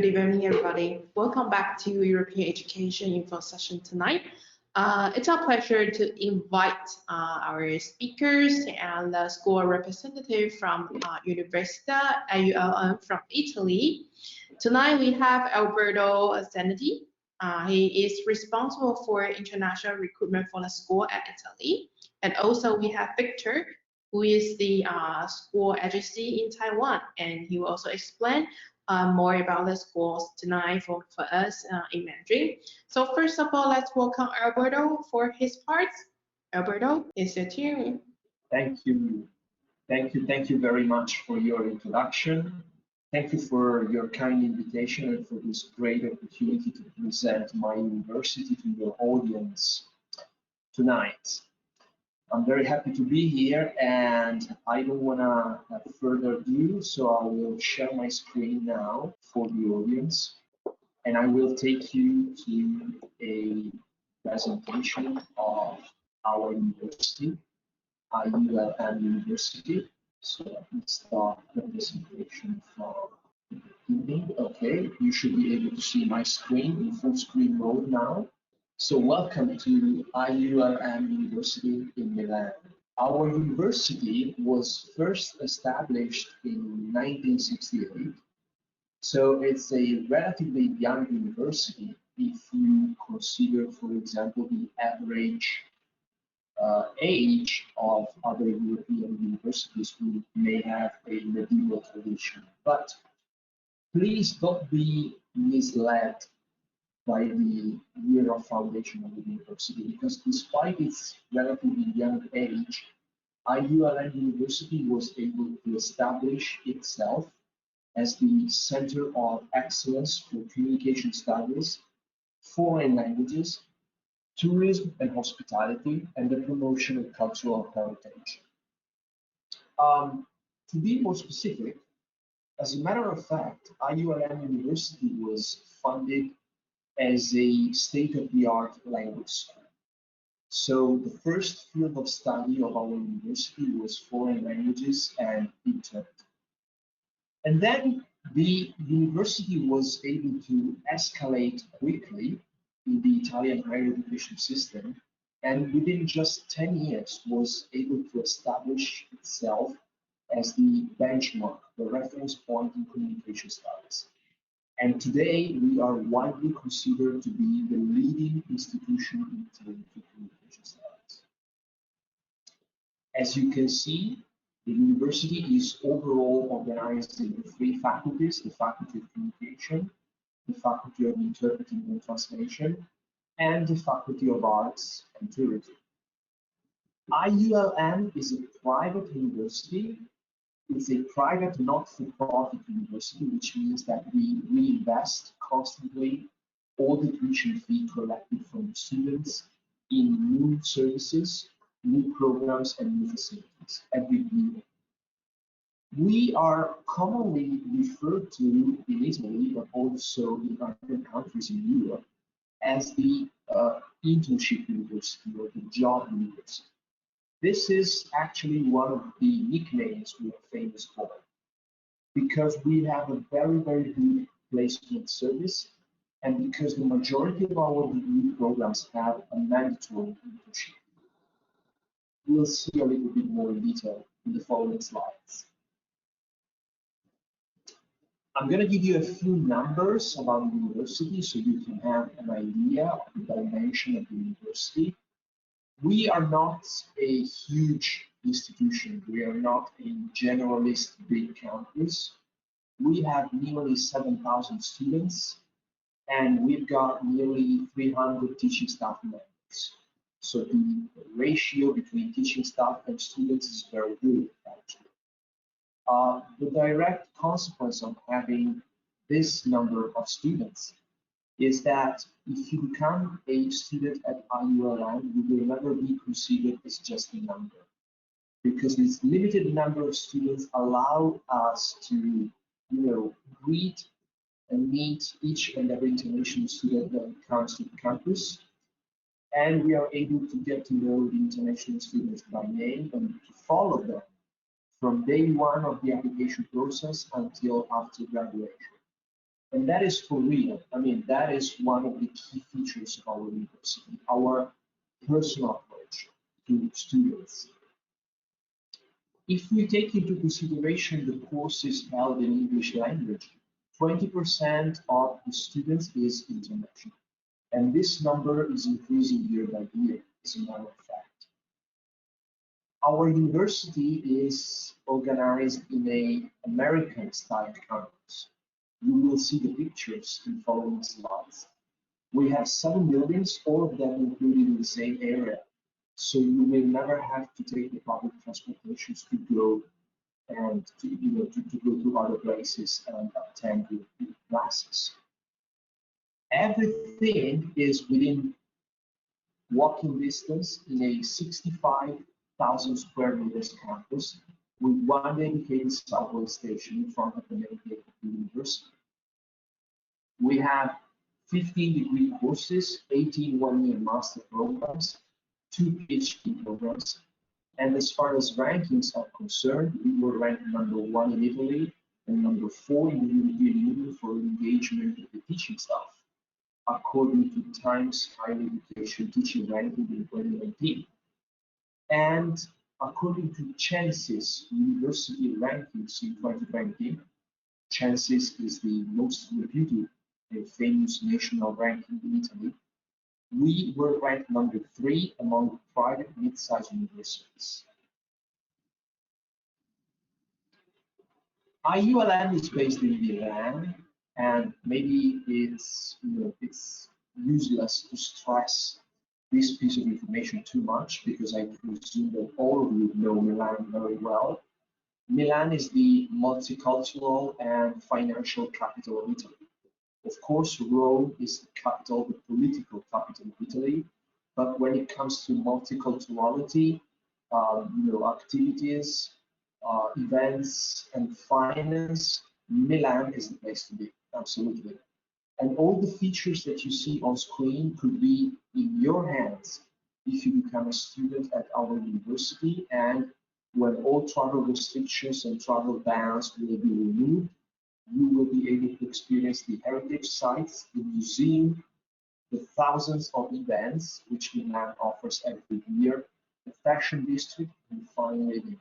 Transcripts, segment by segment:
Good evening, everybody. Welcome back to European Education Info session tonight. It's our pleasure to invite our speakers and the school representative from Universita IULM from Italy. Tonight we have Alberto Zanetti. He is responsible for international recruitment for the school at Italy. And also we have Victor, who is the school agency in Taiwan, and he will also explain more about the schools tonight for us in Mandarin. So first of all, let's welcome Alberto for his part. Alberto, it's your turn. Thank you very much for your introduction. Thank you for your kind invitation and for this great opportunity to present my university to your audience tonight. I'm very happy to be here, and I don't want to have further ado, so I will share my screen now for the audience, and I will take you to a presentation of our university, IULM University. So let me start the presentation from the beginning. Okay, you should be able to see my screen in full screen mode now. So welcome to IULM University in Milan. Our university was first established in 1968. So it's a relatively young university if you consider, for example, the average age of other European universities who may have a medieval tradition. But please don't be misled by the year of foundation of the university, because despite its relatively young age, IULM University was able to establish itself as the center of excellence for communication studies, foreign languages, tourism and hospitality, and the promotion of cultural heritage. To be more specific, as a matter of fact, IULM University was funded as a state-of-the-art language school. So the first field of study of our university was foreign languages and internet. And then the university was able to escalate quickly in the Italian higher education system, and within just 10 years was able to establish itself as the benchmark, the reference point in communication studies. And today, we are widely considered to be the leading institution in Italy for communication studies. As you can see, the university is overall organized into three faculties: the Faculty of Communication, the Faculty of Interpreting and Translation, and the Faculty of Arts and Tourism. IULM is a private university. It's a private, not-for-profit university, which means that we reinvest constantly all the tuition fee collected from the students in new services, new programs, and new facilities every year. We are commonly referred to in Italy, but also in other countries in Europe, as the internship university or the job university. This is actually one of the nicknames we are famous for, because we have a very, very good placement service, and because the majority of our degree programs have a mandatory internship. We'll see a little bit more in detail in the following slides. I'm going to give you a few numbers about the university so you can have an idea of the dimension of the university. We are not a huge institution. We are not a generalist big campus. We have nearly 7,000 students, and we've got nearly 300 teaching staff members. So the ratio between teaching staff and students is very good, actually. The direct consequence of having this number of students is that if you become a student at IULM, you will never be considered as just a number, because this limited number of students allow us to, greet and meet each and every international student that comes to the campus, and we are able to get to know the international students by name and to follow them from day one of the application process until after graduation. And that is for real. I mean, that is one of the key features of our university, our personal approach to students. If we take into consideration the courses held in English language, 20% of the students is international. And this number is increasing year by year, as a matter of fact. Our university is organized in an American-style campus. You will see the pictures in following slides. We have 7 buildings, all of them included in the same area. So you will never have to take the public transportations to go and to go to other places and attend the classes. Everything is within walking distance in a 65,000 square meters campus with one dedicated subway station in front of the main gate of the university. We have 15-degree courses, 18 one-year master programs, 2 PhD programs, and as far as rankings are concerned, we were ranked #1 in Italy and #4 in the European Union for engagement of the teaching staff, according to Times Higher Education Teaching Ranking in 2019. And according to Censis University Rankings in 2020, Censis is the most reputed and famous national ranking in Italy, we were ranked #3 among private mid-sized universities. IULM is based in Milan, and maybe it's useless to stress this piece of information too much because I presume that all of you know Milan very well. Milan is the multicultural and financial capital of Italy. Of course, Rome is the capital, the political capital of Italy. But when it comes to multiculturality, activities, events, and finance, Milan is the place to be, absolutely. And all the features that you see on screen could be in your hands if you become a student at our university, and when all travel restrictions and travel bans will be removed, you will be able to experience the heritage sites, the museum, the thousands of events which Milan offers every year, the fashion district, and fine living.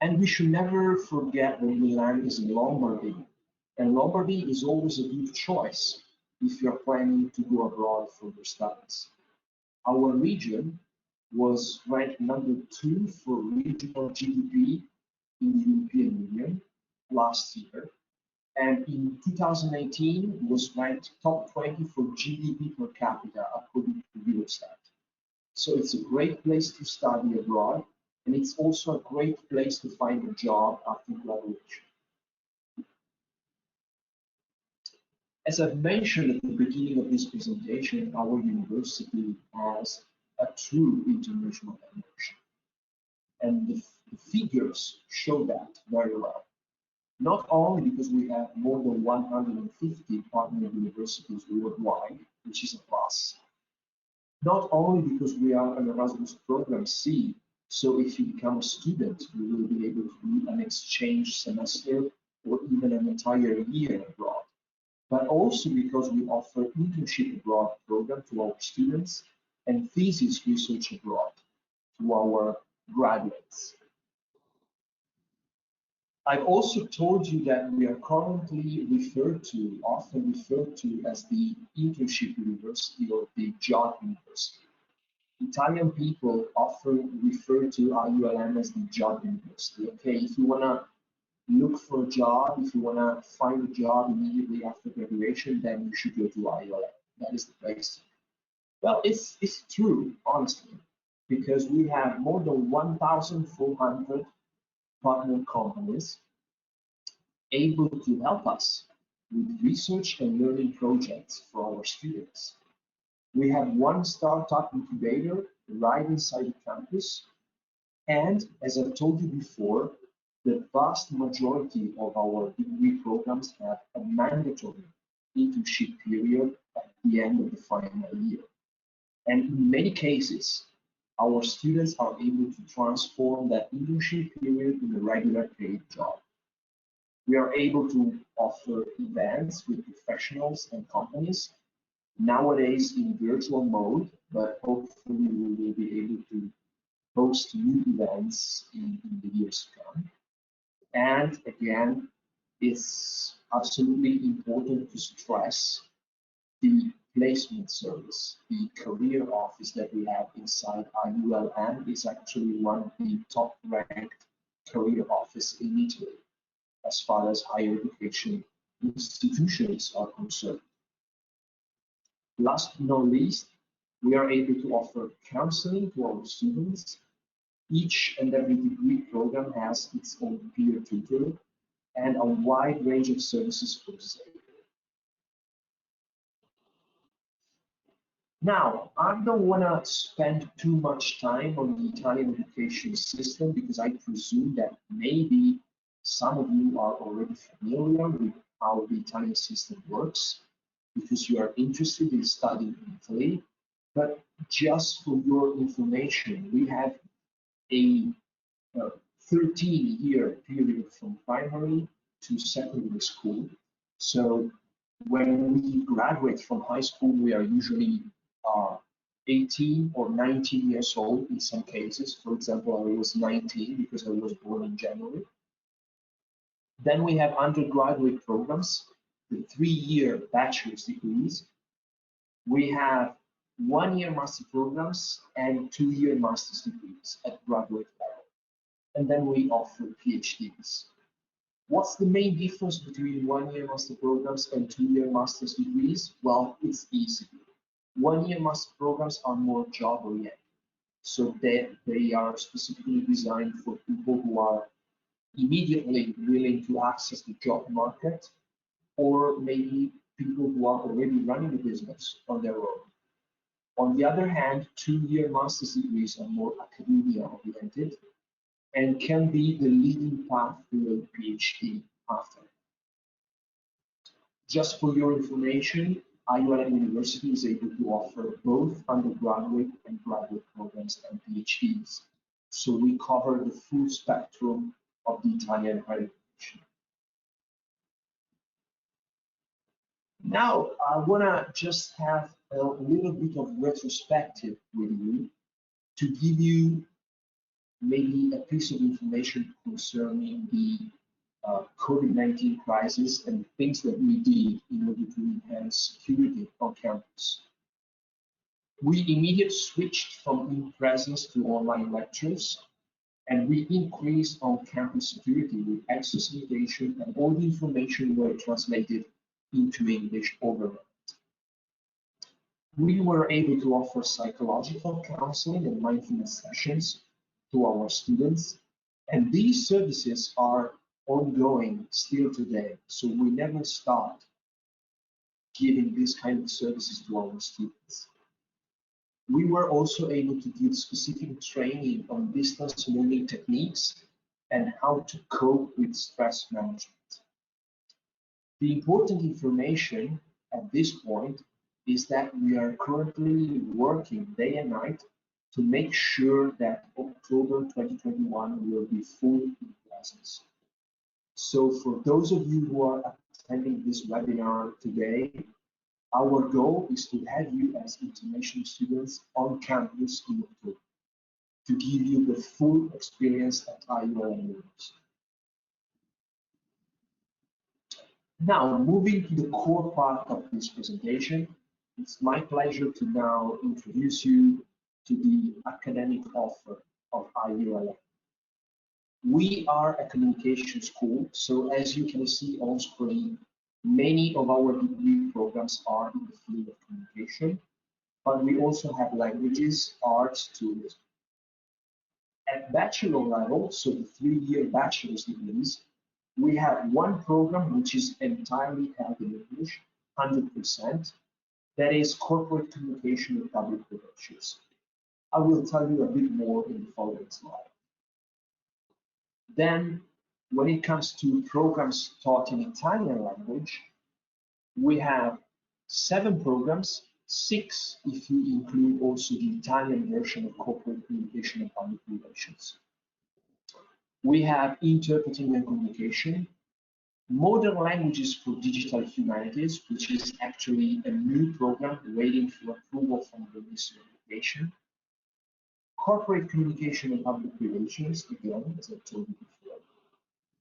And we should never forget that Milan is in Lombardy, and Lombardy is always a good choice if you're planning to go abroad for your studies. Our region was ranked #2 for regional GDP in the European Union last year, and in 2018 was ranked top 20 for GDP per capita according to Eurostat. So it's a great place to study abroad, and it's also a great place to find a job after graduation. As I've mentioned at the beginning of this presentation, our university has a true international dimension, and the figures show that very well. Not only because we have more than 150 partner universities worldwide, which is a plus. Not only because we are an Erasmus program C, so if you become a student, you will be able to do an exchange semester or even an entire year abroad, but also because we offer internship abroad program to our students and thesis research abroad to our graduates. I've also told you that we are currently often referred to as the internship university or the job university. Italian people often refer to IULM as the job university. Okay, if you want to look for a job, if you want to find a job immediately after graduation, then you should go to IULM. That is the place. Well, it's true, honestly, because we have more than 1,400 partner companies able to help us with research and learning projects for our students. We have one startup incubator right inside the campus, and as I've told you before, the vast majority of our degree programs have a mandatory internship period at the end of the final year. And in many cases, our students are able to transform that internship period in a regular paid job. We are able to offer events with professionals and companies, nowadays in virtual mode, but hopefully we will be able to host new events in the years to come. And again, it's absolutely important to stress the placement service. The career office that we have inside IULM is actually one of the top ranked career offices in Italy as far as higher education institutions are concerned. Last but not least, we are able to offer counseling to our students. Each and every degree program has its own peer tutor and a wide range of services for disabled. Now, I don't want to spend too much time on the Italian education system because I presume that maybe some of you are already familiar with how the Italian system works because you are interested in studying in Italy. But just for your information, we have a 13-year period from primary to secondary school. So when we graduate from high school, we are usually 18 or 19 years old in some cases. For example, I was 19 because I was born in January. Then we have undergraduate programs, the 3-year bachelor's degrees. We have 1-year master programs and 2-year master's degrees at graduate level. And then we offer PhDs. What's the main difference between 1-year master programs and 2-year master's degrees? Well, it's easy. 1-year master programs are more job-oriented. So they are specifically designed for people who are immediately willing to access the job market, or maybe people who are already running a business on their own. On the other hand, 2-year master's degrees are more academia-oriented and can be the leading path to a PhD after. Just for your information, IULM University is able to offer both undergraduate and graduate programs and PhDs. So we cover the full spectrum of the Italian higher education. Now, I want to just have a little bit of retrospective with you to give you maybe a piece of information concerning the COVID-19 crisis and things that we did in order to enhance security on campus. We immediately switched from in-presence to online lectures, and we increased on-campus security with access limitation, and all the information were translated into English overnight. We were able to offer psychological counseling and mindfulness sessions to our students, and these services are ongoing still today. So we never start giving this kind of services to our students. We were also able to give specific training on distance learning techniques and how to cope with stress management. The important information at this point is that we are currently working day and night to make sure that October 2021 will be full in presence. So for those of you who are attending this webinar today, our goal is to have you as international students on campus in October to give you the full experience at IULM University. Now, moving to the core part of this presentation, it's my pleasure to now introduce you to the academic offer of IULM. We are a communication school, so as you can see on screen, many of our degree programs are in the field of communication, but we also have languages, arts, tourism. At bachelor level, so the 3-year bachelor's degrees, we have one program which is entirely held in English, 100%, that is corporate communication and public relations. I will tell you a bit more in the following slide. Then, when it comes to programs taught in Italian language, we have 7 programs, 6 if you include also the Italian version of corporate communication and public relations. We have interpreting and communication, Modern Languages for Digital Humanities, which is actually a new program waiting for approval from the Ministry of Education. Corporate Communication and Public Relations, again, as I told you before.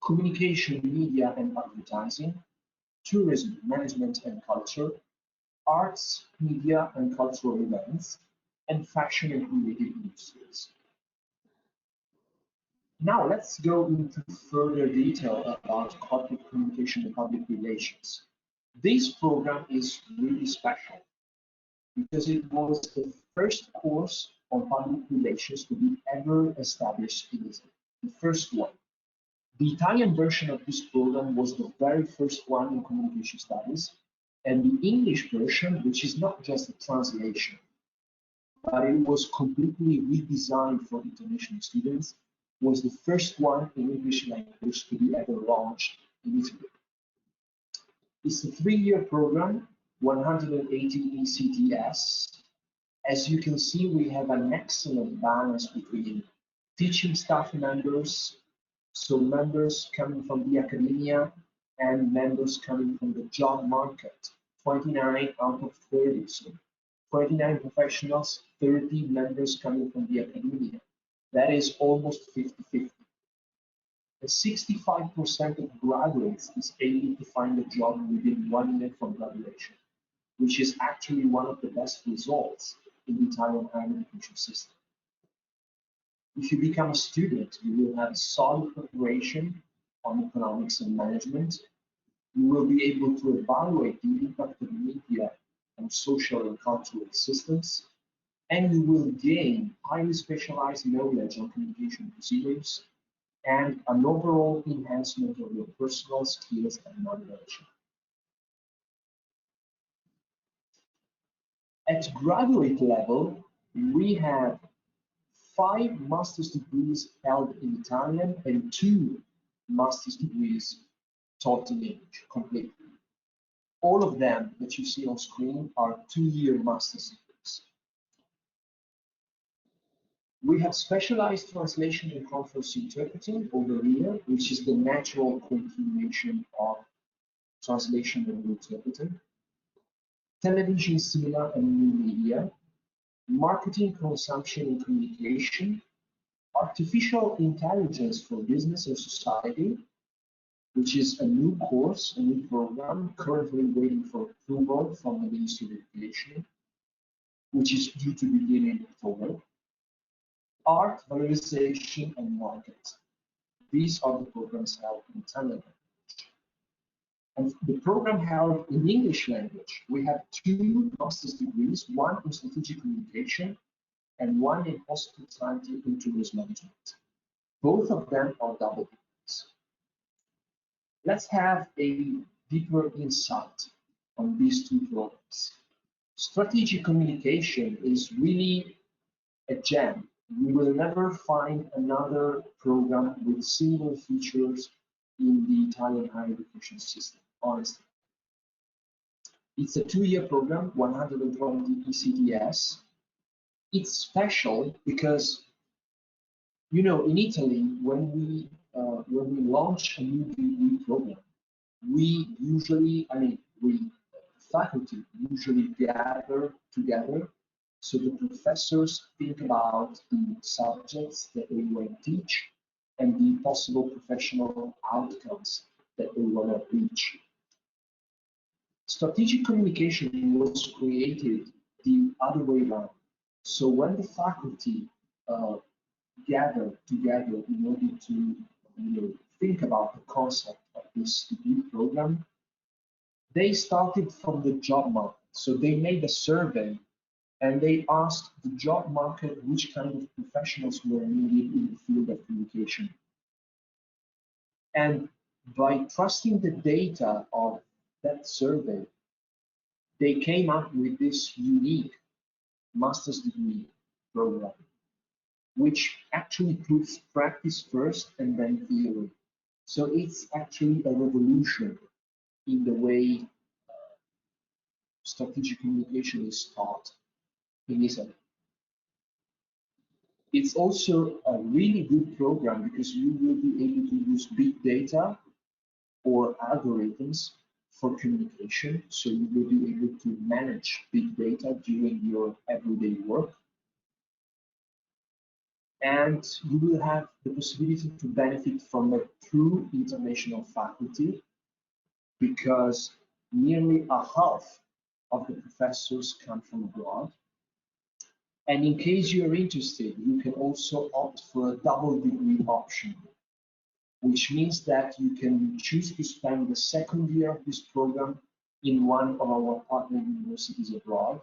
Communication, Media and Advertising. Tourism, Management and Culture. Arts, Media and Cultural Events. And Fashion and Creative Industries. Now let's go into further detail about corporate communication and public relations. This program is really special because it was the first course on public relations to be ever established in Italy, the first one. The Italian version of this program was the very first one in communication studies, and the English version, which is not just a translation, but it was completely redesigned for international students, was the first one in English language to be ever launched in Italy. It's a 3-year program, 180 ECTS. As you can see, we have an excellent balance between teaching staff members, so members coming from the academia, and members coming from the job market, 29 out of 30. So 29 professionals, 30 members coming from the academia. That is almost 50-50. 65% of graduates is able to find a job within 1 year from graduation, which is actually one of the best results in the Italian higher education system. If you become a student, you will have a solid preparation on economics and management. You will be able to evaluate the impact of media on social and cultural systems, and you will gain highly specialized knowledge on communication procedures and an overall enhancement of your personal skills and knowledge. At graduate level, we have 5 master's degrees held in Italian and 2 master's degrees taught in English completely. All of them that you see on screen are 2-year master's degrees. We have specialized translation and conference interpreting over here, which is the natural continuation of translation and interpreting. Television, cinema, and new media. Marketing, consumption, and communication. Artificial intelligence for business and society, which is a new course, a new program, currently waiting for approval from the Ministry of Education, which is due to begin in October. Art, valorization, and market. These are the programs held in Italian language. And the program held in English language, we have 2 master's degrees, one in strategic communication and one in hospitality and tourism management. Both of them are double degrees. Let's have a deeper insight on these 2 programs. Strategic communication is really a gem. You will never find another program with similar features in the Italian higher education system, honestly. It's a 2-year program, 120 ECTS. It's special because, you know, in Italy, when we launch a new degree program, faculty usually gather together. So the professors think about the subjects that they want to teach and the possible professional outcomes that they want to reach. Strategic communication was created the other way around. So when the faculty gathered together in order to think about the concept of this degree program, they started from the job market. So they made a survey and they asked the job market which kind of professionals were needed in the field of communication. And by trusting the data of that survey, they came up with this unique master's degree program, which actually puts practice first and then theory. So it's actually a revolution in the way strategic communication is taught in Italy. It's also a really good program because you will be able to use big data or algorithms for communication, so you will be able to manage big data during your everyday work. And you will have the possibility to benefit from a true international faculty, because nearly a half of the professors come from abroad. And in case you're interested, you can also opt for a double degree option, which means that you can choose to spend the second year of this program in one of our partner universities abroad.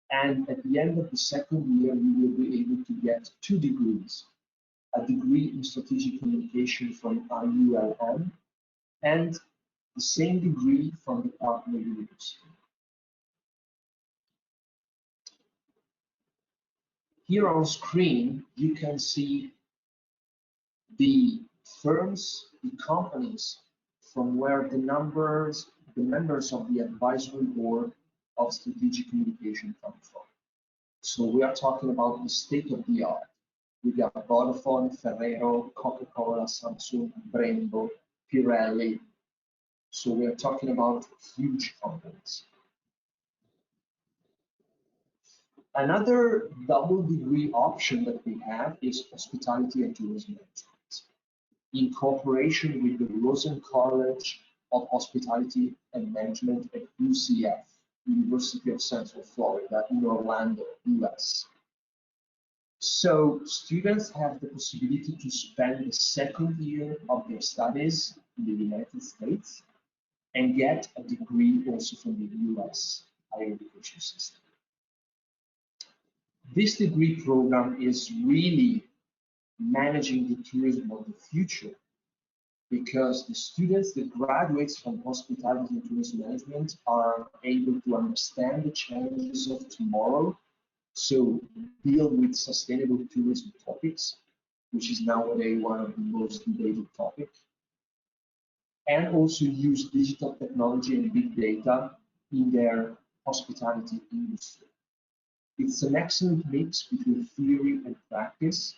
And at the end of the second year, you will be able to get 2 degrees, a degree in strategic communication from IULM and the same degree from the partner university. Here on screen, you can see the firms, the companies from where the members of the advisory board of strategic communication come from. So we are talking about the state of the art. We got Vodafone, Ferrero, Coca-Cola, Samsung, Brembo, Pirelli. So we are talking about huge companies. Another double degree option that we have is hospitality and tourism management, in cooperation with the Rosen College of Hospitality and Management at UCF, University of Central Florida in Orlando, US. So students have the possibility to spend the second year of their studies in the United States and get a degree also from the US higher education system. This degree program is really managing the tourism of the future, because the students, the graduates from hospitality and tourism management, are able to understand the challenges of tomorrow, so deal with sustainable tourism topics, which is nowadays one of the most debated topics, and also use digital technology and big data in their hospitality industry. It's an excellent mix between theory and practice,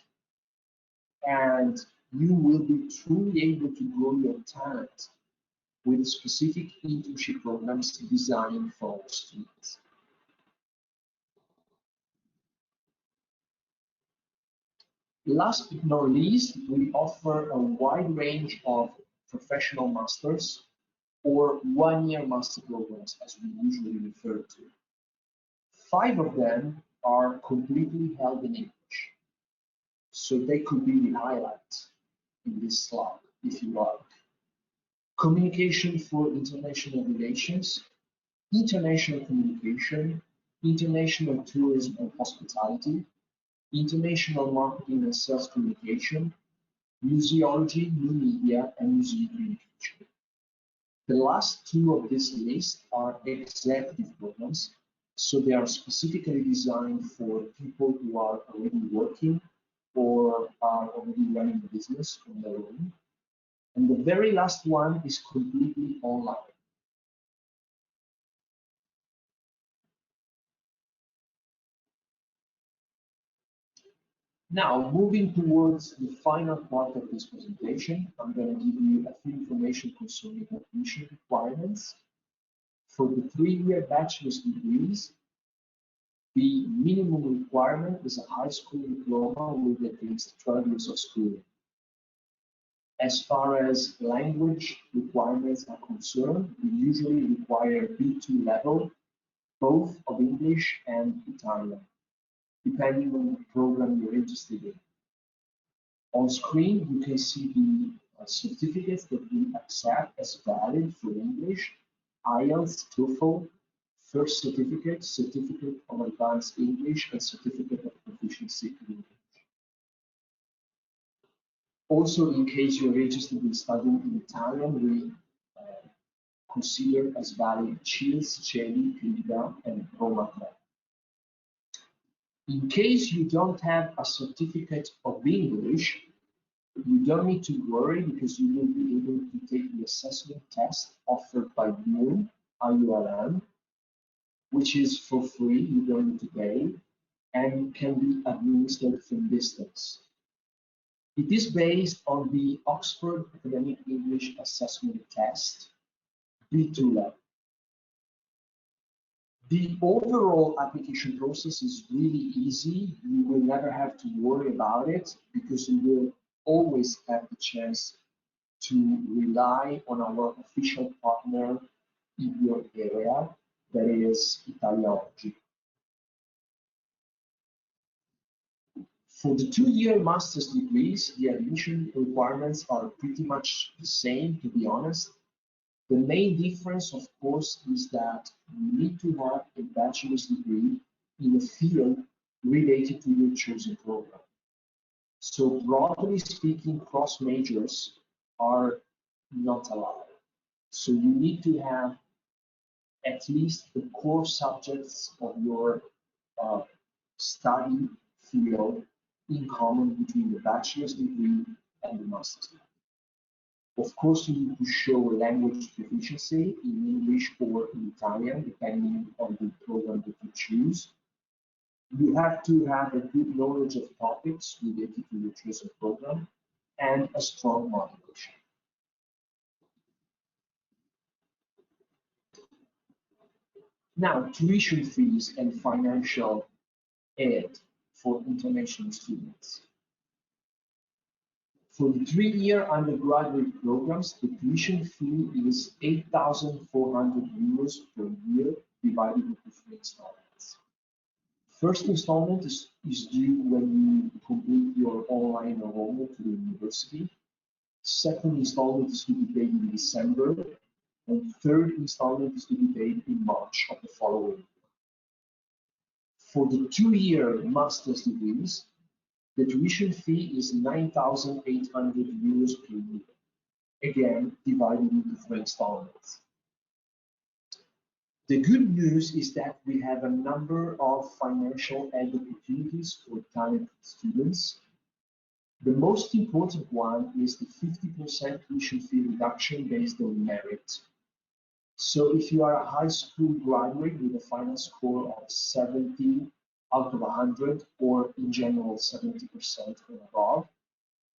and you will be truly able to grow your talent with specific internship programs designed for our students. Last but not least, we offer a wide range of professional masters or one-year master programs, as we usually refer to. 5 of them are completely held in English, so they could be the highlights in this slide, if you like. Communication for international relations, international communication, international tourism and hospitality, international marketing and sales communication, museology, new media, and museum communication. The last 2 of this list are executive programs, so they are specifically designed for people who are already working or are already running a business on their own. And the very last one is completely online. Now, moving towards the final part of this presentation, I'm going to give you a few information concerning admission requirements. For the 3-year bachelor's degrees, the minimum requirement is a high school diploma with at least 12 years of schooling. As far as language requirements are concerned, we usually require B2 level, both of English and Italian, depending on the program you're interested in. On screen, you can see the certificates that we accept as valid for English: IELTS, TOEFL, first certificate, certificate of advanced English, and certificate of proficiency in English. Also, in case you're interested in studying in Italian, we consider as valid CILS, CELI, CLIDA, and Roma 3. In case you don't have a certificate of English, you don't need to worry, because you will be able to take the assessment test offered by IULM, which is for free, you don't need to pay, and can be administered from distance. It is based on the Oxford Academic English Assessment Test, B2 level. The overall application process is really easy. You will never have to worry about it because you will always have the chance to rely on our official partner in your area, that is Italia Oggi. For the 2-year master's degrees, the admission requirements are pretty much the same, to be honest. The main difference, of course, is that you need to have a bachelor's degree in a field related to your chosen program. So broadly speaking, cross majors are not allowed. So you need to have at least the core subjects of your study field in common between the bachelor's degree and the master's degree. Of course, you need to show language proficiency in English or in Italian, depending on the program that you choose. You have to have a good knowledge of topics related to your chosen program and a strong motivation. Now, tuition fees and financial aid for international students. For the 3-year undergraduate programs, the tuition fee is 8,400 euros per year divided into 3 installments. First installment is due when you complete your online enrollment to the university. Second installment is to be paid in December, and third installment is to be paid in March of the following year. For the 2-year master's degrees, the tuition fee is 9,800 euros per year, again divided into 3 installments. The good news is that we have a number of financial aid opportunities for talented students. The most important one is the 50% tuition fee reduction based on merit. So if you are a high school graduate with a final score of 70 out of 100, or in general 70% and above,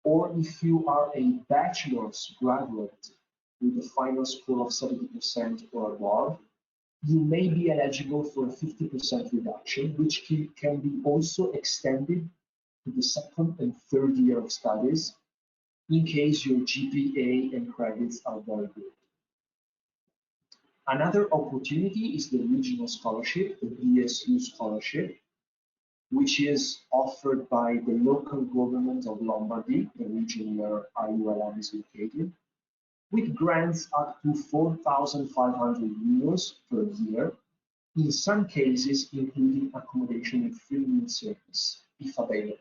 or if you are a bachelor's graduate with a final score of 70% or above, you may be eligible for a 50% reduction, which can be also extended to the 2nd and 3rd year of studies in case your GPA and credits are very good. Another opportunity is the regional scholarship, the BSU scholarship, which is offered by the local government of Lombardy, the region where IULM is located, with grants up to 4,500 euros per year, in some cases including accommodation and free meal service, if available.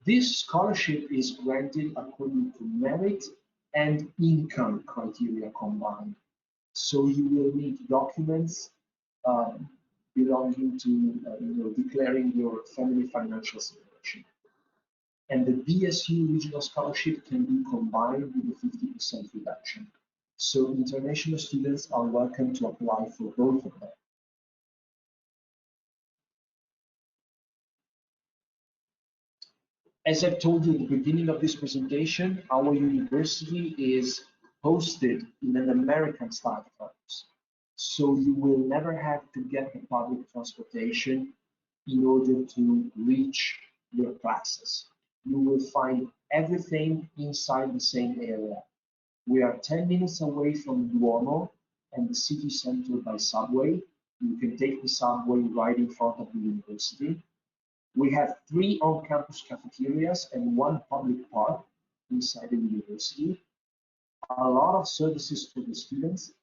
This scholarship is granted according to merit and income criteria combined. So you will need documents belonging to declaring your family financial situation. And the BSU regional scholarship can be combined with a 50% reduction. So international students are welcome to apply for both of them. As I've told you at the beginning of this presentation, our university is hosted in an American style campus. So you will never have to get the public transportation in order to reach your classes. You will find everything inside the same area. We are 10 minutes away from Duomo and the city center by subway. You can take the subway right in front of the university. We have 3 on-campus cafeterias and 1 public park inside the university. A lot of services for the students.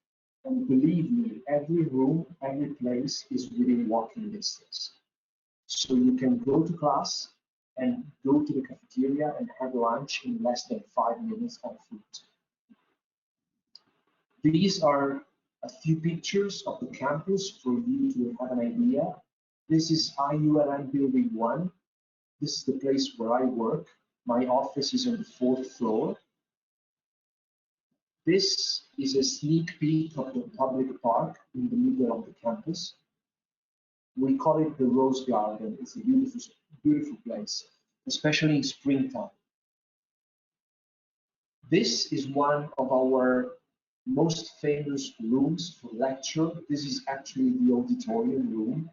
And believe me, every room, every place is within walking distance. So you can go to class and go to the cafeteria and have lunch in less than 5 minutes on foot. These are a few pictures of the campus for you to have an idea. This is IULM Building 1. This is the place where I work. My office is on the 4th floor. This is a sneak peek of the public park in the middle of the campus. We call it the Rose Garden. It's a beautiful place. especially in springtime. This is one of our most famous rooms for lecture. This is actually the auditorium room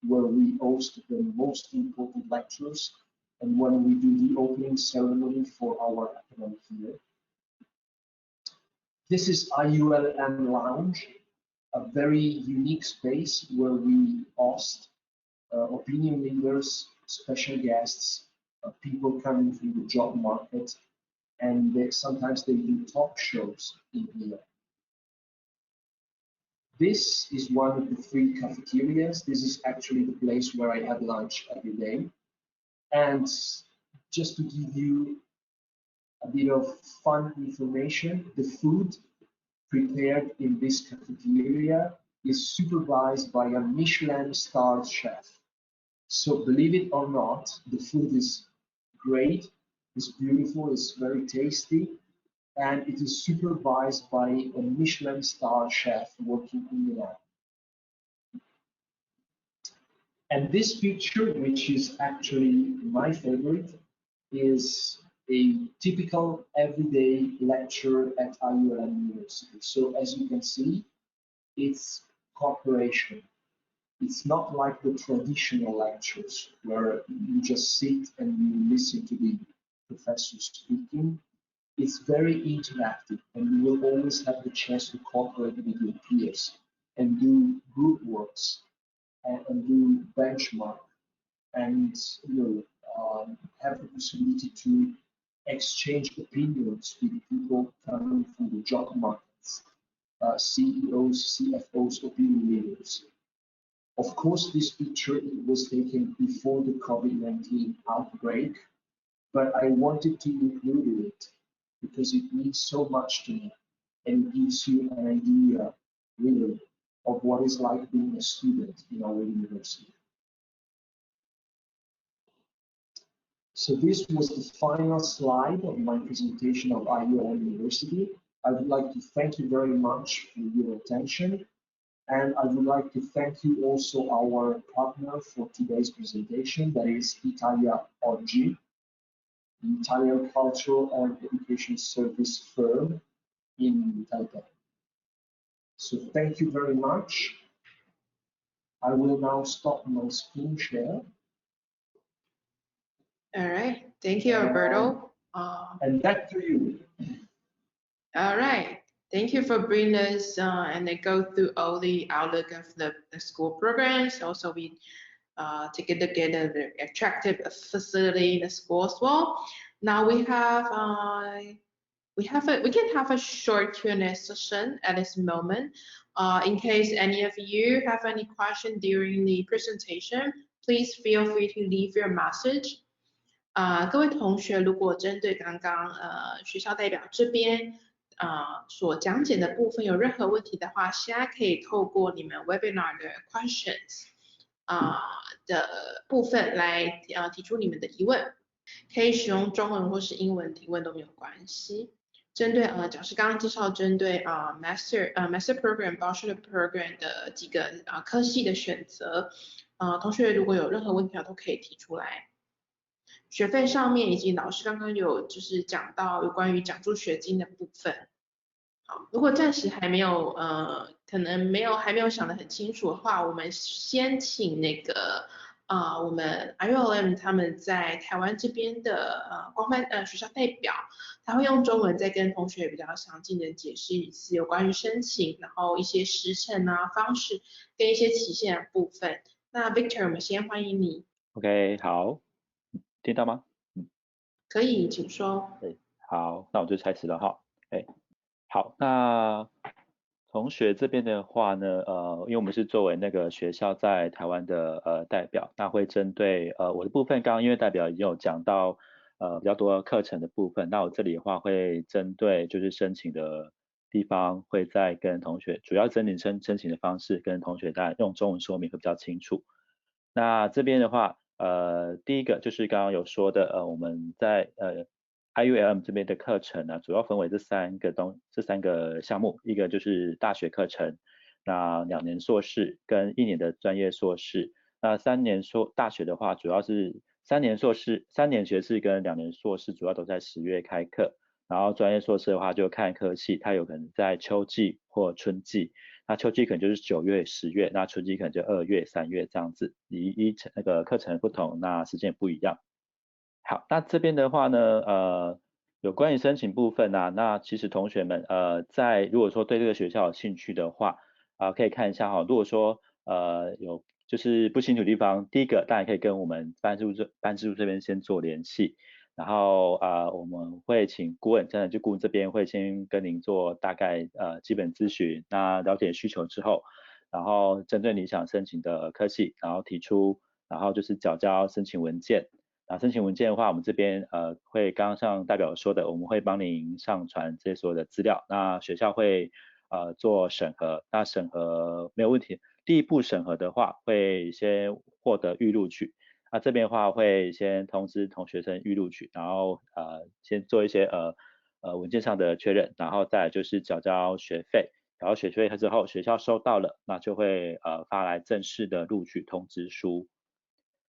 where we host the most important lectures and when we do the opening ceremony for our academic year. This is IULM Lounge, a very unique space where we host opinion leaders, special guests, people coming from the job market, and sometimes they do talk shows in here. This is one of the 3 cafeterias. This is actually the place where I have lunch every day. And just to give you a bit of fun information, the food prepared in this cafeteria is supervised by a Michelin-starred chef. So believe it or not, the food is great, it's beautiful, it's very tasty, and it is supervised by a Michelin-starred chef working in Milan. And this picture, which is actually my favorite, is a typical everyday lecture at IULM University. So as you can see, it's cooperation. It's not like the traditional lectures where you just sit and you listen to the professor speaking. It's very interactive, and you will always have the chance to cooperate with your peers and do group works and do benchmark and have the possibility to exchange opinions with people coming from the job markets, CEOs, CFOs, opinion leaders. Of course, this picture was taken before the COVID-19 outbreak, but I wanted to include it because it means so much to me, and it gives you an idea, really, of what it's like being a student in our university. So this was the final slide of my presentation of IULM University. I would like to thank you very much for your attention. And I would like to thank you also our partner for today's presentation, that is Italia Oggi, the Italian cultural and education service firm in Taipei. So thank you very much. I will now stop my screen share. All right, thank you, Alberto. And back to you. All right, thank you for bringing us and then go through all the outlook of the school programs. Also, we take a look at the attractive facility in the school as well. Now we can have a short Q&A session at this moment. In case any of you have any question during the presentation, please feel free to leave your message. 各位同学，如果针对刚刚学校代表这边所讲解的部分有任何问题的话，现在可以透过你们 webinar 的 questions 的部分来提出你们的疑问，可以使用中文或是英文提问都没有关系。针对讲师刚刚介绍针对master program bachelor program 的几个科系的选择，同学如果有任何问题都可以提出来。学费上面以及老师刚刚有就是讲到有关于奖助学金的部分。好，如果暂时还没有可能还没有想得很清楚的话，我们先请那个我们 IULM 他们在台湾这边的官方学校代表，他会用中文再跟同学比较详尽的解释一次有关于申请，然后一些时程方式跟一些期限的部分。那 Victor， 我们先欢迎你。OK， 好，听到吗？可以，请说。对，好，那我就开始了哈。好，那同学这边的话呢，因为我们是作为那个学校在台湾的代表，那会针对我的部分，刚刚因为代表已经有讲到比较多课程的部分，那我这里的话会针对就是申请的地方，会再跟同学主要申请的方式跟同学大家用中文说明会比较清楚。那这边的话，第一个就是刚刚有说的，我们在IULM 这边的课程呢，主要分为这三个项目，一个就是大学课程，那2年硕士跟1年的专业硕士。那3年大学的话，主要是3年学士跟2年硕士主要都在10月开课，然后专业硕士的话就看科系，它有可能在秋季或春季，那秋季可能就是9月、10月，那春季可能就2月、3月这样子，那个课程不同，那时间也不一样。好，那这边的话呢，有关于申请部分啊，那其实同学们如果说对这个学校有兴趣的话，可以看一下哈，如果说有就是不清楚的地方，第一个当然可以跟我们班事处这边先做联系，然后我们会请顾问，就顾问这边会先跟您做大概基本咨询，那了解需求之后，然后针对你想申请的科系，然后提出，然后就是缴交申请文件。那申请文件的话，我们这边会刚刚像代表说的，我们会帮您上传这些所有的资料，那学校会做审核，那审核没有问题，第一步审核的话会先获得预录取，那这边的话会先通知同学生预录取，然后先做一些文件上的确认，然后再来就是缴交学费，然后学费之后学校收到了，那就会发来正式的录取通知书。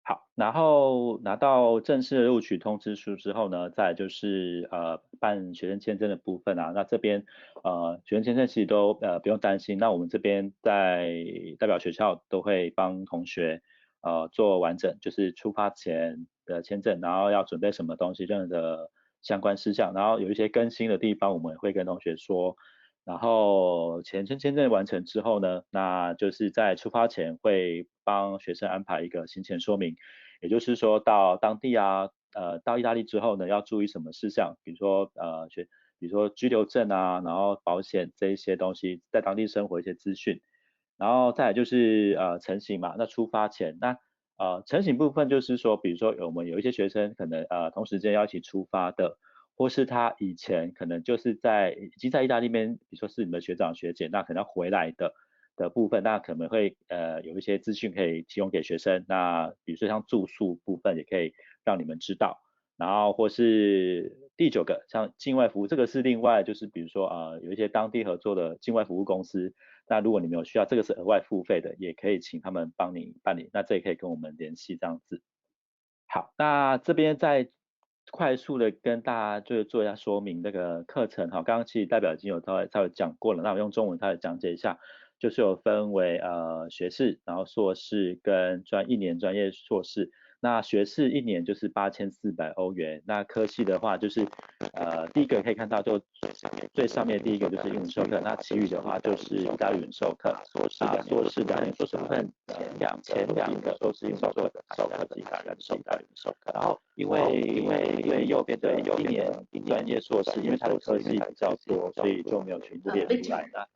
好，然后拿到正式的录取通知书之后呢，再来就是办学生签证的部分啊。那这边学生签证其实都不用担心，那我们这边在代表学校都会帮同学做完整，就是出发前的签证，然后要准备什么东西，任何的相关事项，然后有一些更新的地方，我们也会跟同学说。然后签证完成之后呢，那就是在出发前会帮学生安排一个行前说明，也就是说到当地啊，到意大利之后呢，要注意什么事项，比如说居留证啊，然后保险这一些东西，在当地生活一些资讯，然后再来就是成行嘛，那出发前那成行部分就是说，比如说我们有一些学生可能同时间要一起出发的。或是他以前可能就是已经在意大利边，比如说是你们学长学姐，那可能要回来的部分，那可能会有一些资讯可以提供给学生，那比如说像住宿部分也可以让你们知道，然后或是第9个像境外服务，这个是另外就是比如说有一些当地合作的境外服务公司，那如果你们有需要，这个是额外付费的，也可以请他们帮你办理，那这也可以跟我们联系这样子。好，那这边再快速的跟大家就是做一下说明这个课程哈，刚刚其实代表已经有稍微讲过了，那我用中文稍微讲解一下，就是有分为学士，然后硕士跟1年专业硕士，那学士1年就是8400欧元，那科系的话就是第一个可以看到就最上面第一个就是英文授课，那其余的话就是意大利语授课，硕士2年硕士部分前两个都是英文授课的授课是意大利语授课，然后因为右边的有1年专业硕士，因为它的科系比较多，所以就没有全部列出来的。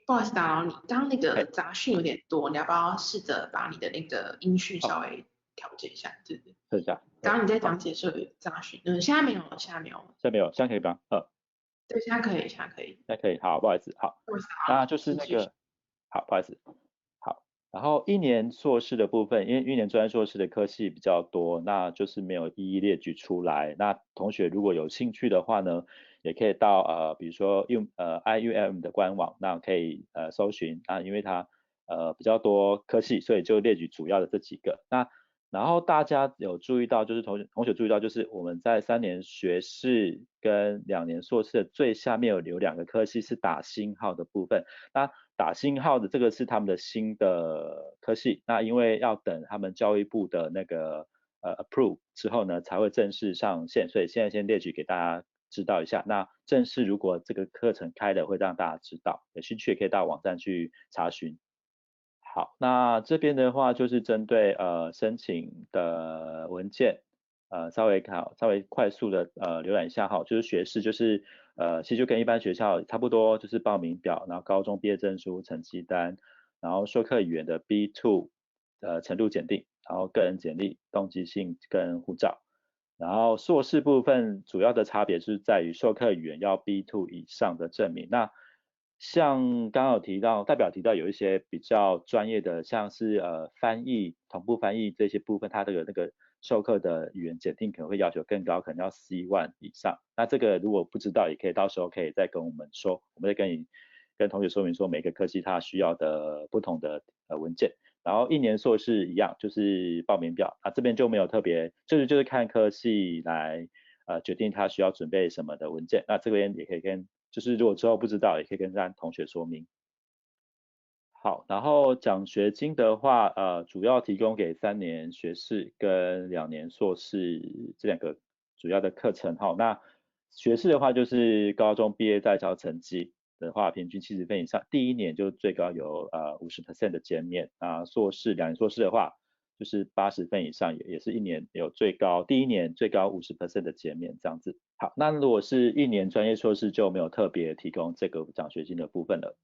不好意思打扰你，刚刚那个杂讯有点多，你要不要试着把你的那个音讯稍微调整一下？对对。是这样。刚刚你在讲解的时候有杂讯，现在没有了，现在没有了。现在没有，现在可以吧？对，现在可以，现在可以。现在可以，好，不好意思，好，那就是那个，好，不好意思，好，然后1年硕士的部分，因为1年专业硕士的科系比较多，那就是没有一一列举出来。那同学如果有兴趣的话呢，也可以到比如说IULM 的官网，那可以搜寻啊，因为它比较多科系，所以就列举主要的这几个。那然后大家有注意到，就是同学注意到，就是我们在3年学士跟2年硕士的最下面有留2个科系是打星号的部分。那打星号的这个是他们的新的科系，那因为要等他们教育部的那个approve 之后呢，才会正式上线，所以现在先列举给大家知道一下。那正式如果这个课程开了，会让大家知道，有兴趣也可以到网站去查询。好，那这边的话就是针对申请的文件，稍微快速的浏览一下哈，就是学士就是其实就跟一般学校差不多，就是报名表，然后高中毕业证书、成绩单，然后授课语言的 B2 程度检定，然后个人简历、动机信跟护照，然后硕士部分主要的差别是在于授课语言要 B2 以上的证明。那像刚刚有提到，代表提到有一些比较专业的，像是翻译、同步翻译这些部分，它的那个授课的语言检定可能会要求更高，可能要 C1 以上。那这个如果不知道，也可以到时候可以再跟我们说，我们再跟同学说明说每个科系它需要的不同的文件。然后1年硕士一样，就是报名表，这边就没有特别，就是看科系来决定他需要准备什么的文件。那这边也可以就是如果之后不知道，也可以跟同学说明。好，然后奖学金的话，主要提供给3年学士跟2年硕士这2个主要的课程。好，那学士的话就是高中毕业在校成绩的话，平均70分以上，第1年就最高有50% 的减免。硕士2年硕士的话，就是80分以上，也是1年有第1年最高50% 的减免这样子。好，那如果是1年专业硕士就没有特别提供这个奖学金的部分了。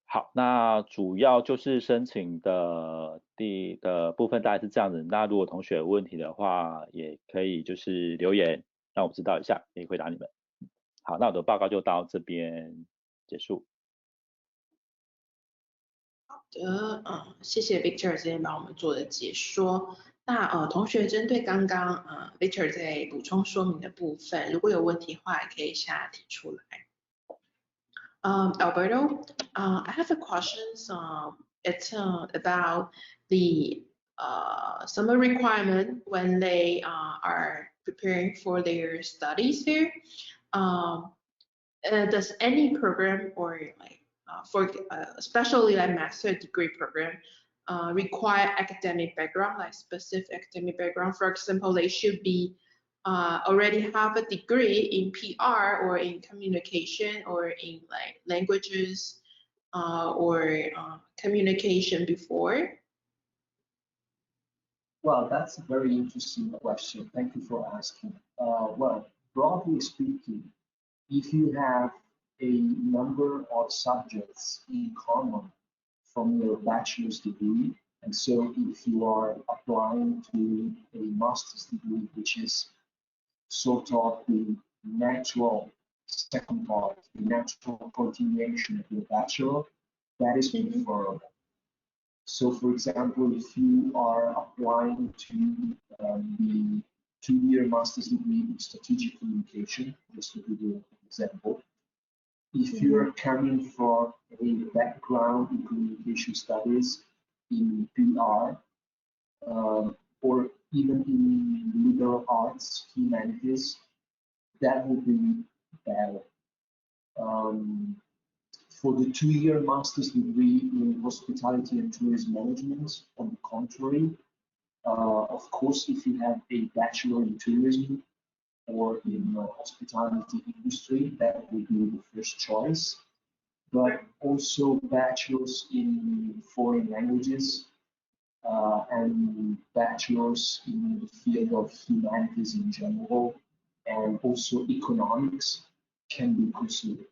好，那主要就是申请的部分大概是这样子。那如果同学有问题的话，也可以就是留言让我知道一下，可以回答你们。好，那我的报告就到这边结束。好的，谢谢 Victor 这边帮我们做的解说。那同学针对刚刚Victor 在补充说明的部分，如果有问题的话，也可以现在提出来。Alberto, I have a question. It's about the summer requirement when they are preparing for their studies there. Does any program or especially like master degree program require academic background, like specific academic background? For example, they should be already have a degree in PR or in communication or in like languages or communication before? Well, that's a very interesting question. Thank you for asking. Well, broadly speaking, if you have a number of subjects in common from your bachelor's degree, and so if you are applying to a master's degree, which is sort of the natural second part, the natural continuation of your bachelor, that is preferable. So, for example, if you are applying to the 2-year master's degree in strategic communication, just to give you an example, if you're coming from a background in communication studies, in PR, or even in liberal arts, humanities, that would be better. For the 2-year master's degree in hospitality and tourism management, on the contrary, of course, if you have a bachelor in tourism or in hospitality industry, that would be the first choice. But also bachelors in foreign languages and bachelors in the field of humanities in general, and also economics can be considered.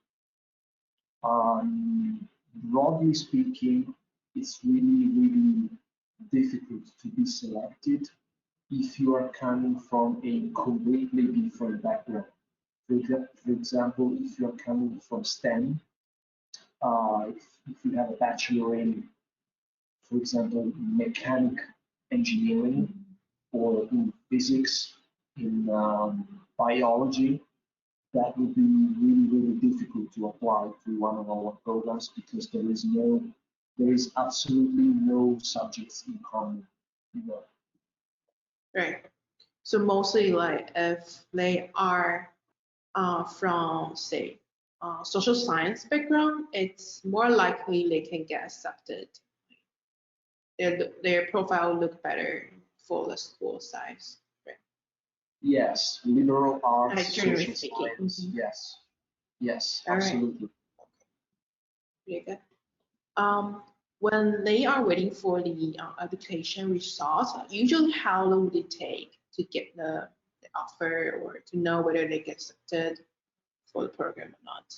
Broadly speaking, it's really difficult to be selected if you are coming from a completely different background. For example, if you are coming from STEM, if you have a bachelor in, for example, mechanic engineering or in physics, in biology, that would be really difficult to apply to one of our programs because there is absolutely no subjects in common. Right. So mostly like if they are from say social science background, it's more likely they can get accepted. Their profile look better for the school size. Right? Yes, liberal arts, like generally social speaking. science. Yes, All absolutely. Right. Very good. When they are waiting for the application results, usually how long would it take to get the offer or to know whether they get accepted for the program or not?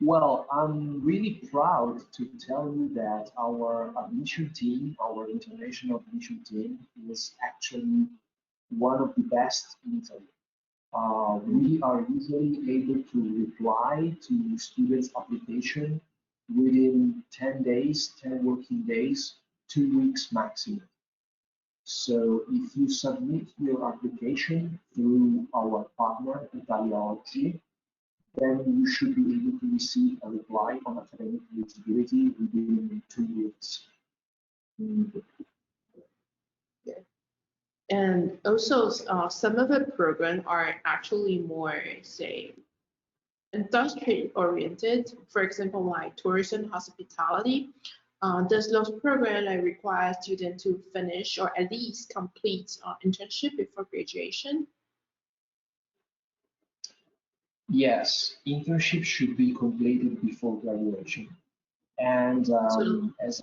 Well, I'm really proud to tell you that our admission team, our international admission team, is actually one of the best in Italy. We are usually able to reply to students' application within 10 days, 10 working days, 2 weeks maximum. So if you submit your application through our partner, Italia Oggi, then you should be able to receive a reply on academic eligibility within 2 weeks. Mhm. Yeah. And also, some of the programs are actually more, say, industry oriented. For example, like tourism, hospitality. Does those programs like, require students to finish or at least complete internship before graduation? Yes, internship should be completed before graduation. And as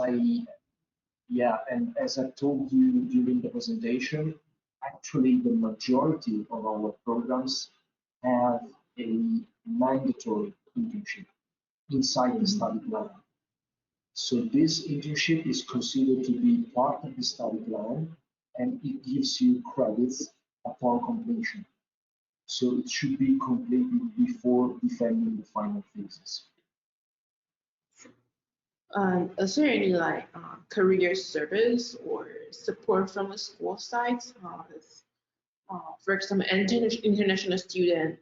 I told you during the presentation, actually the majority of our programs have a mandatory internship inside the study plan. So this internship is considered to be part of the study plan, and it gives you credits upon completion. So it should be completed before defending the final thesis. Is there any like career service or support from the school side? For example, international student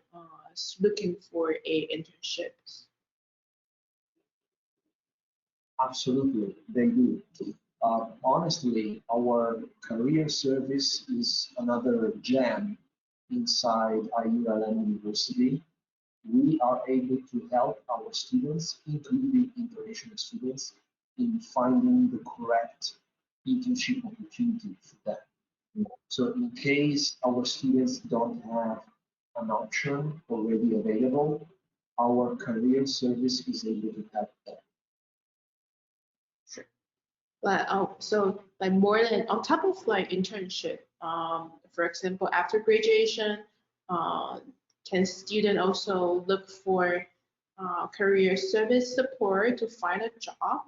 is looking for a internship. Absolutely, they do. Honestly, our career service is another gem inside IULM University. We are able to help our students, including international students, in finding the correct internship opportunity for them. So in case our students don't have an option already available, our career service is able to help them. Sure. But so like more than on top of like internship, for example, after graduation, can student also look for career service support to find a job?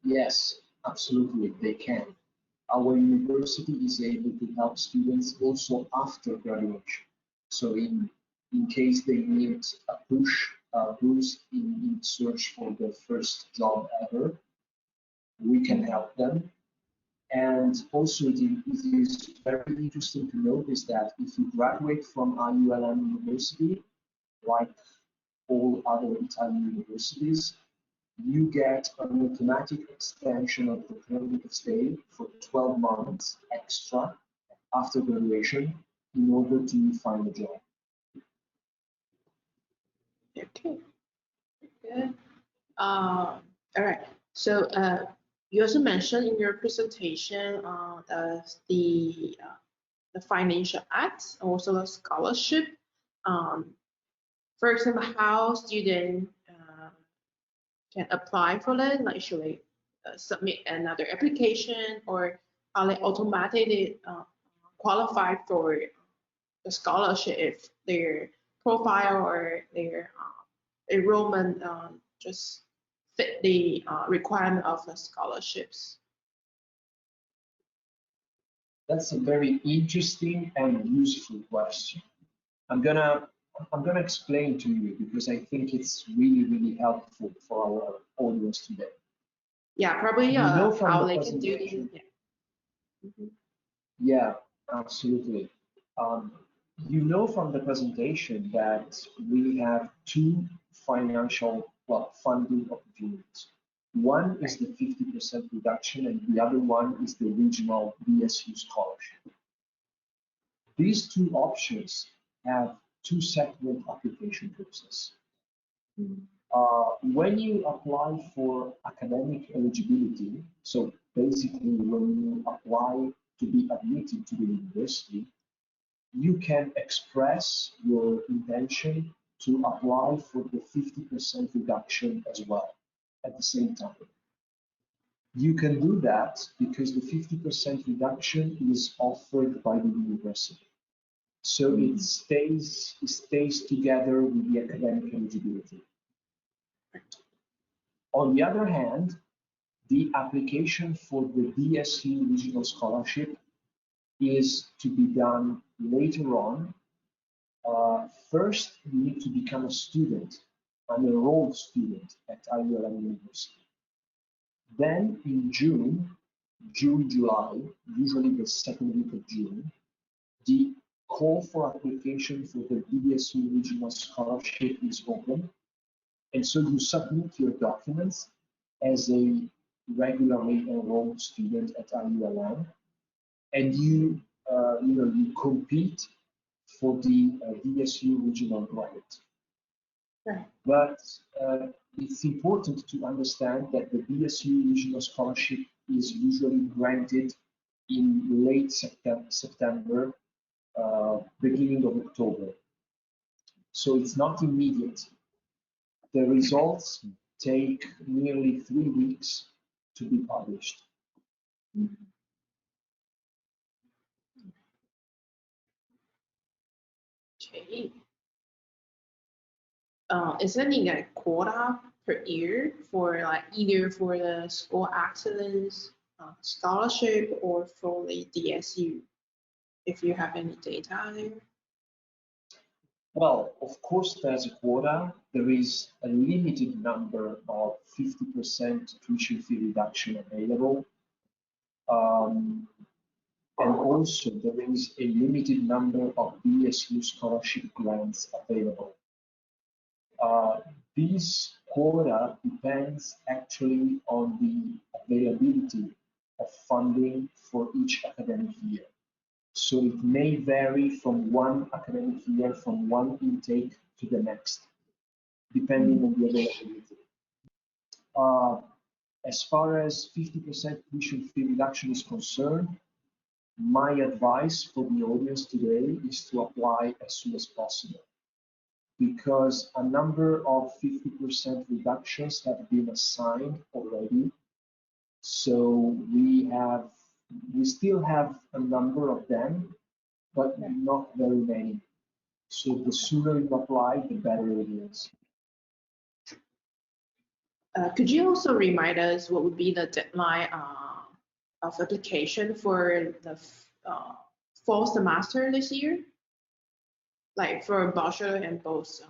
Yes, absolutely, they can. Our university is able to help students also after graduation. So in case they need a boost in search for their first job ever, we can help them. And also it is very interesting to notice that if you graduate from IULM University, like all other Italian universities, you get an automatic extension of the permit of stay for 12 months extra after graduation in order to find a job. Okay. Good. All right. So you also mentioned in your presentation the financial aid, also the scholarship. For example, how students can apply for that? Like should they submit another application, or are they automatically qualified for the scholarship if their profile or their enrollment just fit the requirement of the scholarships? That's a very interesting and useful question. I'm gonna explain to you because I think it's really helpful for our audience today. Yeah, probably how they can do this. Yeah. Mm-hmm. Yeah, absolutely. You know from the presentation that we have two financial funding opportunities. One is the 50% reduction, and the other one is the regional BSU scholarship. These two options have two separate application processes. When you apply for academic eligibility, so basically when you apply to be admitted to the university, you can express your intention to apply for the 50% reduction as well at the same time. You can do that because the 50% reduction is offered by the university. So it stays together with the academic eligibility. On the other hand, the application for the BSU regional scholarship is to be done later on. First, you need to become a student, an enrolled student at IULM University. Then in June, July, usually the second week of June, the call for application for the BSU regional scholarship is open. And so you submit your documents as a regularly enrolled student at IULM, and you you compete for the DSU regional grant. Right. But it's important to understand that the DSU regional scholarship is usually granted in late September, beginning of October. So it's not immediate. The results take nearly 3 weeks to be published. Okay. Is there any like quota per year for like either for the school excellence scholarship or for the DSU? If you have any data there. Well, of course, there's a quota. There is a limited number of 50% tuition fee reduction available. And also there is a limited number of DSU scholarship grants available. This quota depends actually on the availability of funding for each academic year. So it may vary from one academic year, from one intake to the next, depending on the availability. As far as 50% tuition fee reduction is concerned, my advice for the audience today is to apply as soon as possible, because a number of 50% reductions have been assigned already. So we still have a number of them, but not very many. So the sooner you apply, the better it is. Could you also remind us what would be the deadline of application for the fall semester this year? Like for bachelor and both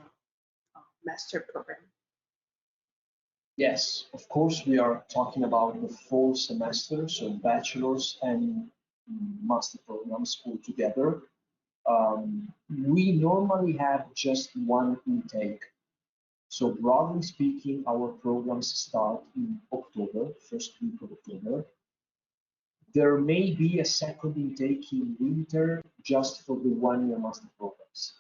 master program. Yes, of course, we are talking about the fall semester, so bachelor's and master programs all together. We normally have just one intake. So broadly speaking, our programs start in October, first week of October. There may be a second intake in winter just for the one-year master programs.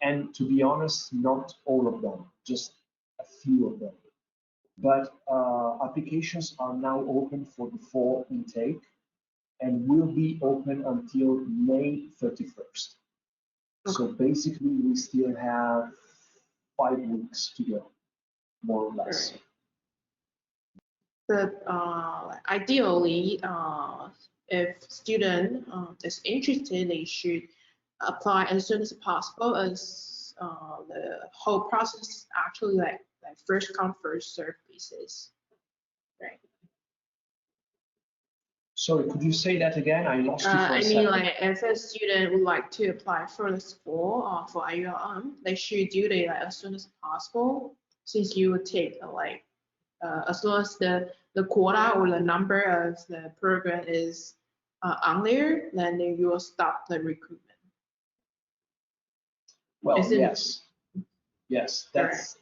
And to be honest, not all of them, just a few of them. But applications are now open for the fall intake and will be open until May 31st. So basically, we still have 5 weeks to go, more or less. But ideally, if student is interested, they should apply as soon as possible, as the whole process is actually like first come first serve basis, right? Sorry, could you say that again? I lost you for a second. I mean, like if a student would like to apply for the school for IULM, they should do it like as soon as possible, since you would take as long as the quota or the number of the program is on there, then you will stop the recruitment. Well, yes, that's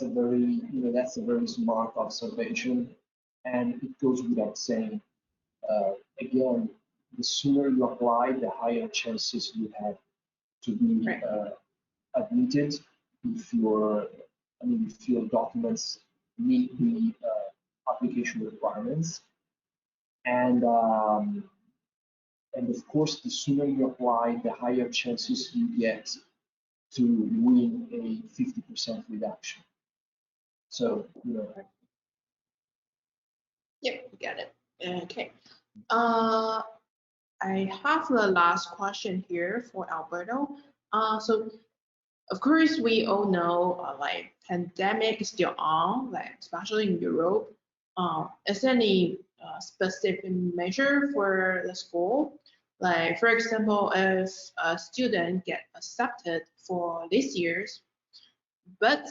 a very that's a very smart observation, and it goes without saying. Again, the sooner you apply, the higher chances you have to be admitted if your documents meet the application requirements, and of course, the sooner you apply, the higher chances you get to win a 50% reduction. So, Yep, you got it. Okay. I have the last question here for Alberto. So, of course, we all know like pandemic is still on, like especially in Europe. Is there any specific measure for the school? Like, for example, if a student get accepted for this year's, but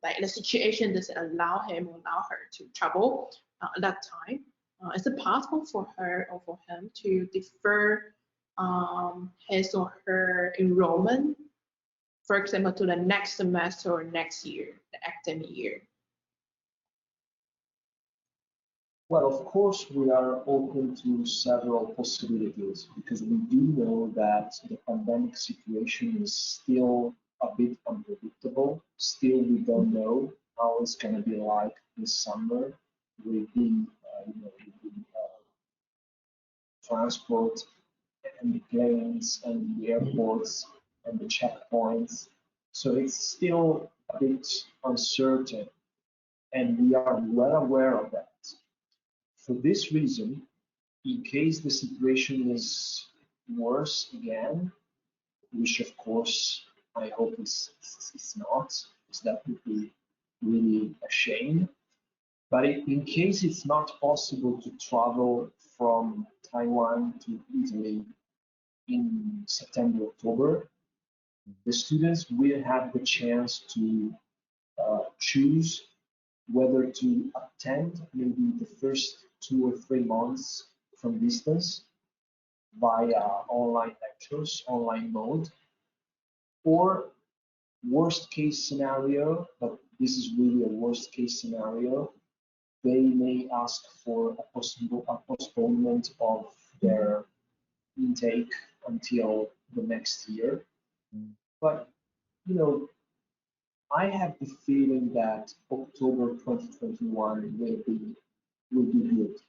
like the situation doesn't allow him or allow her to travel at that time, is it possible for her or for him to defer his or her enrollment, for example, to the next semester or next year, the academic year? Well, of course, we are open to several possibilities because we do know that the pandemic situation is still a bit unpredictable. Still, we don't know how it's going to be like this summer with the, transport and the planes and the airports and the checkpoints. So it's still a bit uncertain, and we are well aware of that. For this reason, in case the situation is worse again, which of course I hope it's not, because that would be really a shame. But in case it's not possible to travel from Taiwan to Italy in September, October, the students will have the chance to choose whether to attend maybe the first 2 or 3 months from distance via online lectures, online mode, or worst case scenario, but this is really a worst case scenario, they may ask for a postponement of their intake until the next year. But, I have the feeling that October 2021 will be good.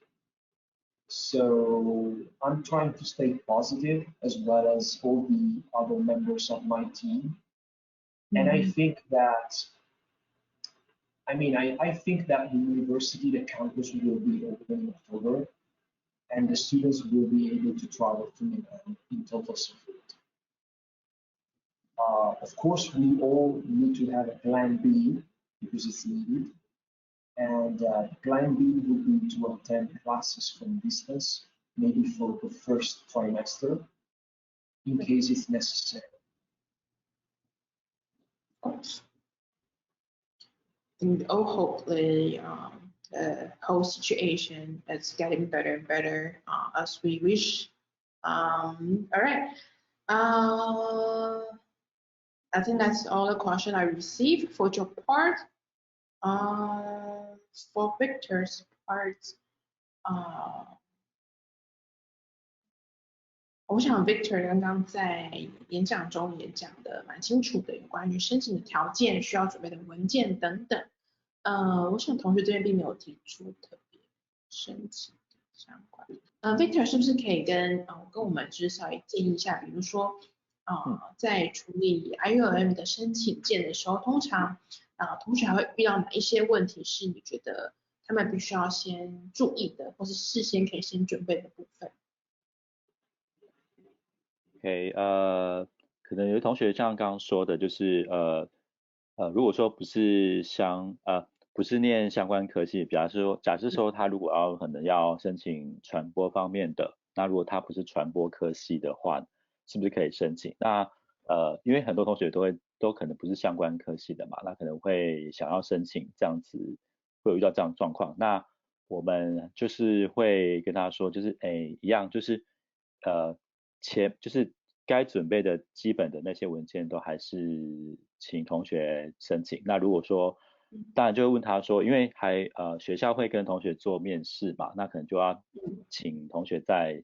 So I'm trying to stay positive as well as all the other members of my team. And I think that, I think that the university, the campus will be open in October, and the students will be able to travel to Milan in total security. Of course, we all need to have a plan B because it's needed. And plan B would be to attend classes from distance, maybe for the first trimester, in case it's necessary. And hopefully the whole situation is getting better and better as we wish. All right. I think that's all the question I received for your part. For Victor's part,我想 Victor 刚刚在演讲中也讲得蛮清楚的，有关于申请的条件、需要准备的文件等等。我想同学这边并没有提出特别申请的相关。Victor 是不是可以跟我们就是稍微建议一下，比如说在处理 IULM 的申请件的时候，通常同学还会遇到哪一些问题是你觉得他们必须要先注意的，或是事先可以先准备的部分？OK， 可能有的同学像刚刚说的，就是如果说不是念相关科系，假设说他如果可能要申请传播方面的，那如果他不是传播科系的话，是不是可以申请？那因为很多同学都可能不是相关科系的嘛，那可能会想要申请这样子，会有遇到这样的状况。那我们就是会跟他说，就是一样，就是就是该准备的基本的那些文件都还是请同学申请。那如果说当然就会问他说，因为学校会跟同学做面试嘛，那可能就要请同学在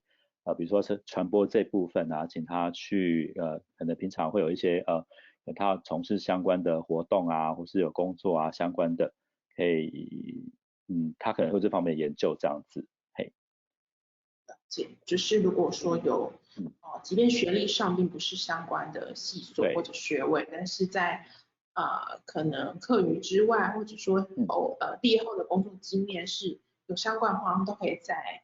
比如说是传播这部分啊，请他去可能平常会有一些他要从事相关的活动啊，或是有工作啊相关的，可以他可能会这方面研究这样子。嘿，就是如果说有即便学历上并不是相关的系所或者学位，但是在可能课余之外，或者说毕业后的工作经验是有相关的话，都可以在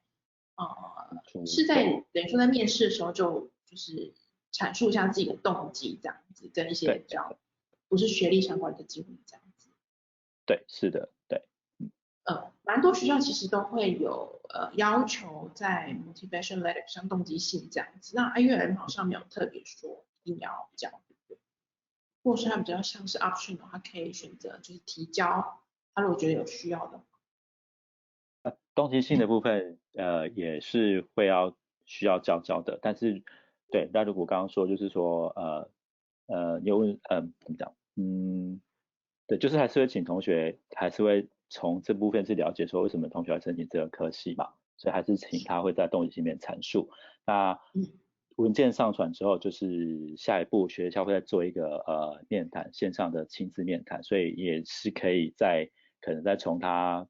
是在等于说在面试的时候就是阐述一下自己的动机这样子，跟一些比较不是学历相关的经历这样子。对，是的，对。蛮多学校其实都会有要求在 motivation letter 像动机信这样子，那 IULM 好像没有特别说一定要交，或是它比较像是 option 的话，可以选择就是提交，他如果觉得有需要的话。动机信的部分也是需要交的，但是对，那如果刚刚说就是说你有问怎么讲对，就是还是会请同学还是会从这部分是了解说为什么同学要申请这个科系嘛，所以还是请他会在动议里面阐述。那文件上传之后，就是下一步学校会再做一个面谈，线上的亲自面谈，所以也是可以可能再从他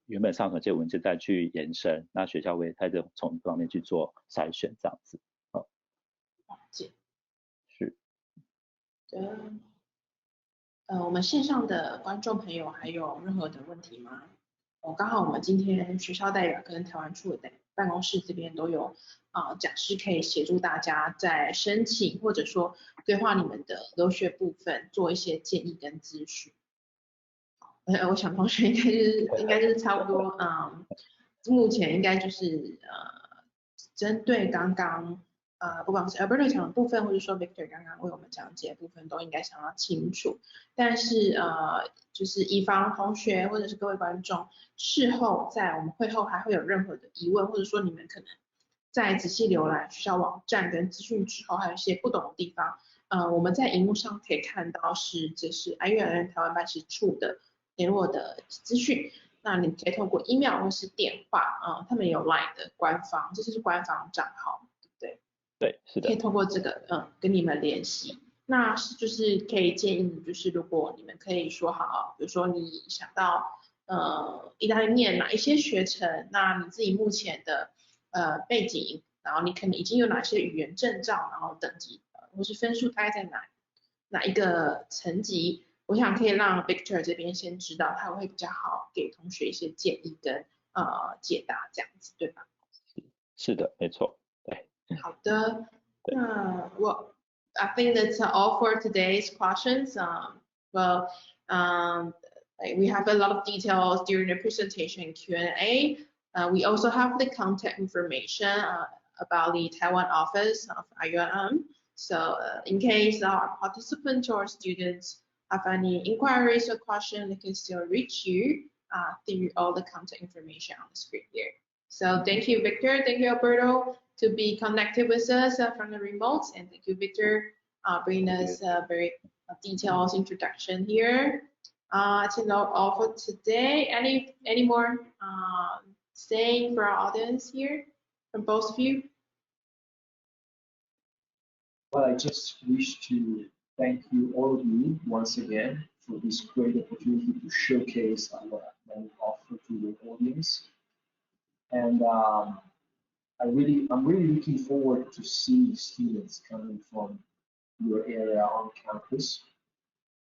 原本上传这个文件再去延伸，那学校会在从这方面去做筛选这样子。了解。是。我们线上的观众朋友还有任何的问题吗？刚好我们今天学校代表跟台湾处的办公室这边都有讲师可以协助大家在申请或者说规划你们的留学部分做一些建议跟咨询。我想同学应该就是差不多，目前应该就是针对刚刚不管是 Alberto 讲的部分，或者说 Victor 刚刚为我们讲解的部分，都应该想要清楚。但是就是以防同学或者是各位观众事后在我们会后还会有任何的疑问，或者说你们可能在仔细浏览学校网站跟资讯之后，还有一些不懂的地方，我们在荧幕上可以看到这是 IULM 台湾办事处的联络的资讯。那你可以透过 email 或是电话，他们有 LINE 的官方，这是官方账号。对，是的。可以通过这个跟你们联系。那就是可以建议你，就是如果你们可以说好，比如说你想到意大利念哪一些学程，那你自己目前的背景，然后你可能已经有哪些语言证照，然后等级或是分数大概在哪一个层级，我想可以让 Victor 这边先知道，他会比较好给同学一些建议跟解答这样子，对吧？是的，没错。好的，well, I think that's all for today's questions. Like we have a lot of details during the presentation and Q&A. We also have the contact information about the Taiwan office of IULM. So in case our participants or students have any inquiries or questions, they can still reach you through all the contact information on the screen here. So thank you, Victor. Thank you, Alberto, to be connected with us from the remote. And thank you, Victor, bringing us a very detailed introduction here. That's all for today. Any more saying for our audience here from both of you? Well, I just wish to thank you, all of you, once again for this great opportunity to showcase our offer to the audience. And I'm really looking forward to see students coming from your area on campus.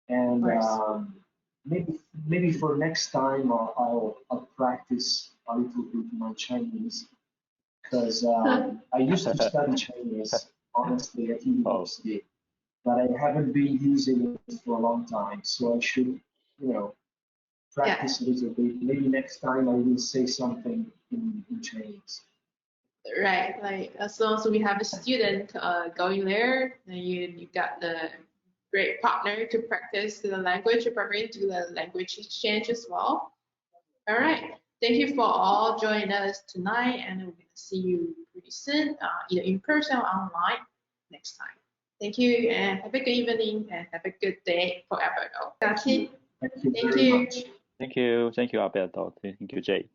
And maybe for next time I'll practice a little bit my Chinese, because I used to study Chinese honestly at university, but I haven't been using it for a long time. So I should, practice a little bit. Maybe next time I will say something in Chinese. Right, like as long as we have a student going there, then you got the great partner to practice the language, you're probably do the language exchange as well. All right, thank you for all joining us tonight, and we're going to see you pretty soon, either in person or online next time. Thank you, and have a good evening, and have a good day for Alberto. Thank you. Thank you. Thank you, Alberto. Thank you, Jade.